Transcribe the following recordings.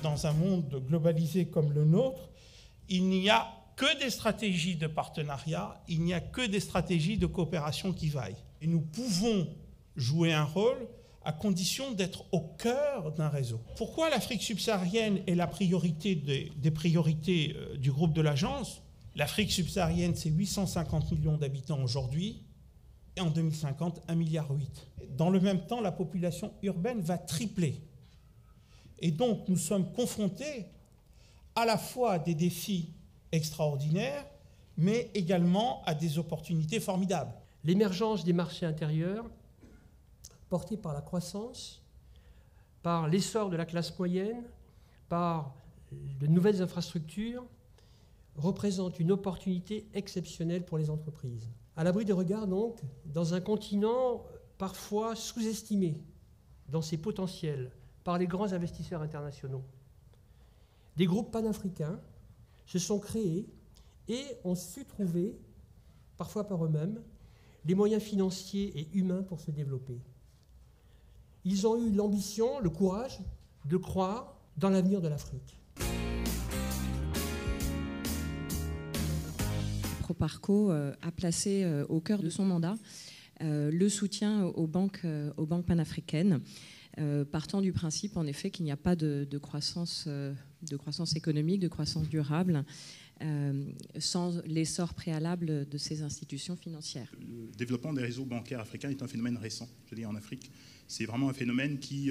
dans un monde globalisé comme le nôtre, il n'y a que des stratégies de partenariat, il n'y a que des stratégies de coopération qui vaillent. Et nous pouvons jouer un rôle à condition d'être au cœur d'un réseau. Pourquoi l'Afrique subsaharienne est la priorité des priorités du groupe de l'agence? L'Afrique subsaharienne, c'est 850 millions d'habitants aujourd'hui, et en 2050, 1,8 milliard. Dans le même temps, la population urbaine va tripler. Et donc, nous sommes confrontés à la fois à des défis extraordinaires, mais également à des opportunités formidables. L'émergence des marchés intérieurs, portés par la croissance, par l'essor de la classe moyenne, par de nouvelles infrastructures, représente une opportunité exceptionnelle pour les entreprises. À l'abri des regards, donc, dans un continent parfois sous-estimé dans ses potentiels par les grands investisseurs internationaux, des groupes panafricains se sont créés et ont su trouver, parfois par eux-mêmes, les moyens financiers et humains pour se développer. Ils ont eu l'ambition, le courage de croire dans l'avenir de l'Afrique. Proparco a placé au cœur de son mandat le soutien aux banques panafricaines, partant du principe en effet qu'il n'y a pas de croissance économique, de croissance durable, sans l'essor préalable de ces institutions financières. Le développement des réseaux bancaires africains est un phénomène récent, je veux dire, en Afrique. C'est vraiment un phénomène qui,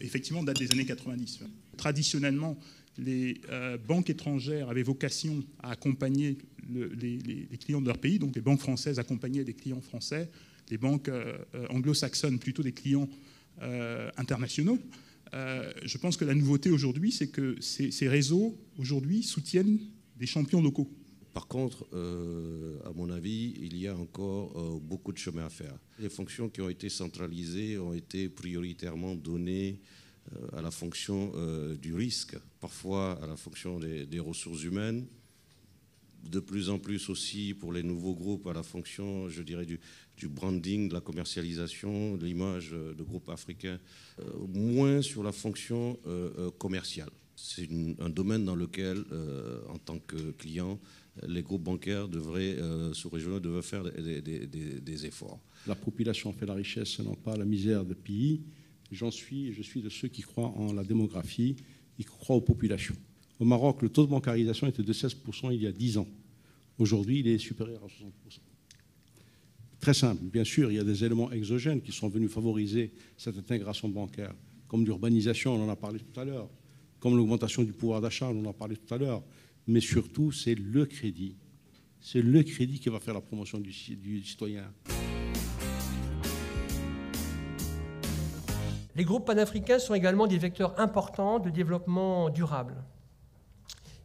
effectivement, date des années 90. Traditionnellement, les banques étrangères avaient vocation à accompagner les clients de leur pays, donc les banques françaises accompagnaient des clients français, les banques anglo-saxonnes plutôt des clients internationaux. Je pense que la nouveauté aujourd'hui, c'est que ces réseaux, aujourd'hui, soutiennent des champions locaux. Par contre, à mon avis, il y a encore beaucoup de chemin à faire. Les fonctions qui ont été centralisées ont été prioritairement données à la fonction du risque, parfois à la fonction des ressources humaines, de plus en plus aussi pour les nouveaux groupes à la fonction, je dirais, du branding, de la commercialisation, de l'image de groupes africains, moins sur la fonction commerciale. C'est un domaine dans lequel, en tant que client, les groupes bancaires sous-régionaux devraient faire des efforts. La population fait la richesse, non pas la misère de pays. Je suis de ceux qui croient en la démographie, qui croient aux populations. Au Maroc, le taux de bancarisation était de 16% il y a 10 ans. Aujourd'hui, il est supérieur à 60%. Très simple. Bien sûr, il y a des éléments exogènes qui sont venus favoriser cette intégration bancaire, comme l'urbanisation, on en a parlé tout à l'heure, comme l'augmentation du pouvoir d'achat, on en a parlé tout à l'heure. Mais surtout, c'est le crédit. C'est le crédit qui va faire la promotion du citoyen. Les groupes panafricains sont également des vecteurs importants de développement durable.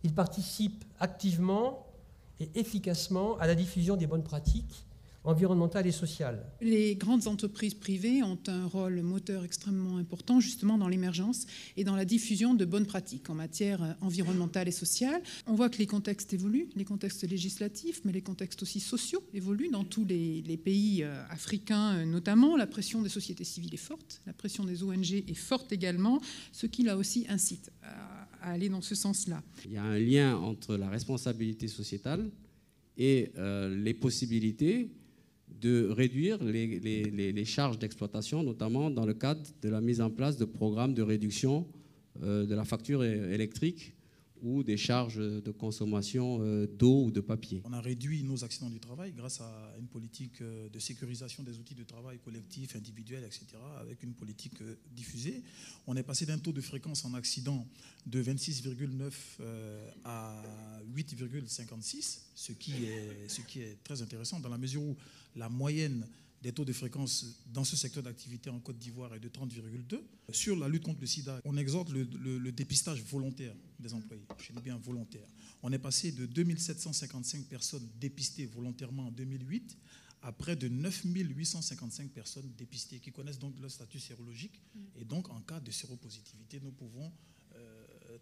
Ils participent activement et efficacement à la diffusion des bonnes pratiques environnementales et sociales. Les grandes entreprises privées ont un rôle moteur extrêmement important justement dans l'émergence et dans la diffusion de bonnes pratiques en matière environnementale et sociale. On voit que les contextes évoluent, les contextes législatifs, mais les contextes aussi sociaux évoluent dans tous les pays africains notamment. La pression des sociétés civiles est forte, la pression des ONG est forte également, ce qui là aussi incite à aller dans ce sens-là. Il y a un lien entre la responsabilité sociétale et les possibilités de réduire les charges d'exploitation, notamment dans le cadre de la mise en place de programmes de réduction de la facture électrique ou des charges de consommation d'eau ou de papier. On a réduit nos accidents du travail grâce à une politique de sécurisation des outils de travail collectifs, individuels, etc., avec une politique diffusée. On est passé d'un taux de fréquence en accident de 26,9 à 8,56, ce qui est très intéressant dans la mesure où la moyenne des taux de fréquence dans ce secteur d'activité en Côte d'Ivoire est de 30,2. Sur la lutte contre le sida, on exhorte le dépistage volontaire des employés. Je dis bien volontaire. On est passé de 2755 personnes dépistées volontairement en 2008 à près de 9855 personnes dépistées qui connaissent donc leur statut sérologique. Et donc, en cas de séropositivité, nous pouvons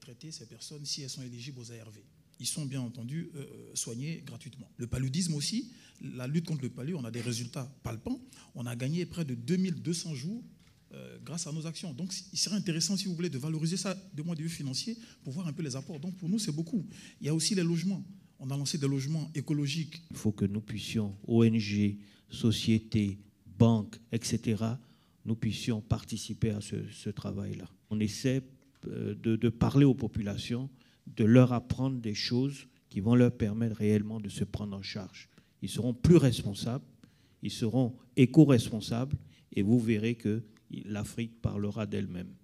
traiter ces personnes si elles sont éligibles aux ARV. Ils sont bien entendu soignés gratuitement. Le paludisme aussi, la lutte contre le palud, on a des résultats palpants. On a gagné près de 2200 jours grâce à nos actions. Donc il serait intéressant, si vous voulez, de valoriser ça de point de vue financier pour voir un peu les apports. Donc pour nous, c'est beaucoup. Il y a aussi les logements. On a lancé des logements écologiques. Il faut que nous puissions, ONG, sociétés, banques, etc., nous puissions participer à ce travail-là. On essaie de parler aux populations, de leur apprendre des choses qui vont leur permettre réellement de se prendre en charge. Ils seront plus responsables, ils seront éco-responsables, et vous verrez que l'Afrique parlera d'elle-même.